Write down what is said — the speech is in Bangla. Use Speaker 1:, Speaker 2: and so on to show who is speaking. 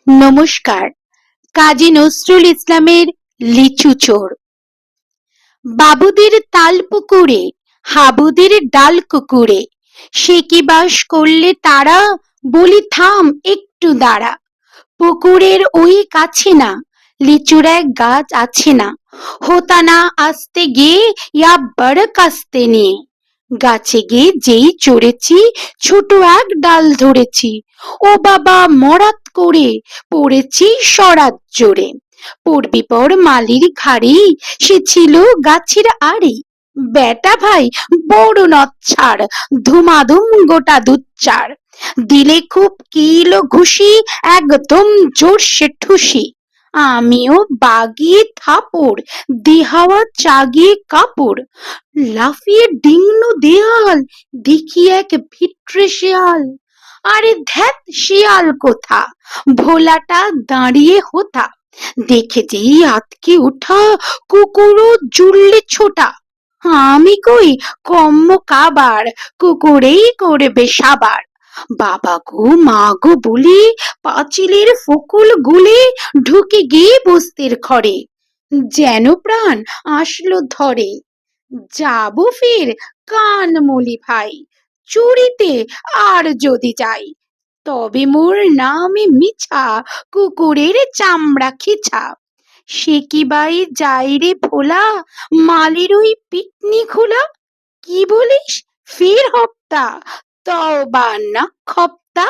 Speaker 1: নমস্কার। কাজী নজরুল ইসলামের লিচু চোর। বাবুদের তাল পুকুরে, হাবুদের ডাল কুকুরে, সে কি বাস করলে তারা, বলি থাম একটু দাঁড়া। পুকুরের ওই কাছে না, লিচুর এক গাছ আছে না, হোতা না আসতে গিয়ে ইয়া বড় কাস্তে নিয়ে। গাছে গিয়ে যেই চড়েছি, ছোট এক ডাল ধরেছি, ও বাবা মরাত করে পড়েছি সরাত জোরে। পড়বি পর মালির ঘাড়ি, সে ছিল গাছের আড়ি। বেটা ভাই বড় নচ্ছাড়, ধুমাধুম গোটা দুচ্চার, দিলে খুব কিল ঘুষি, একদম জোরসে ঠুসি। আমিও বাগিয়ে থাপড়, দেহাওয়া চাগিয়ে কাপড়, লাফিয়ে ডিংনো দেয়াল, দেখি এক ভিটরে শেয়াল। আরে ধ্যাত শিয়াল কোথা, ভোলাটা দাঁড়িয়ে হোথা, দেখে যেই আতকে উঠা, কুকুরও জুড়লে ছোটা। আমি কই কম্ম কাবার, কুকুরেই করবে সাবার। বাবা গো মা গো বলে পাঁচিলের ফকুল গুলে ঢুকে গিয়ে বস্তির ঘরে, যেন প্রাণ আসলো ধরে। যাবো ফের কানমুলি ভাই, চুরিতে আর যদি যাই, তবে মোর নামে মিছা, কুকুরের চামড়া খিছা। সে কি বাই যাই রে ভোলা, মালির ওই পিকনি খোলা। কি বলিস ফের হপ্তা, তওবা না খপ্তা।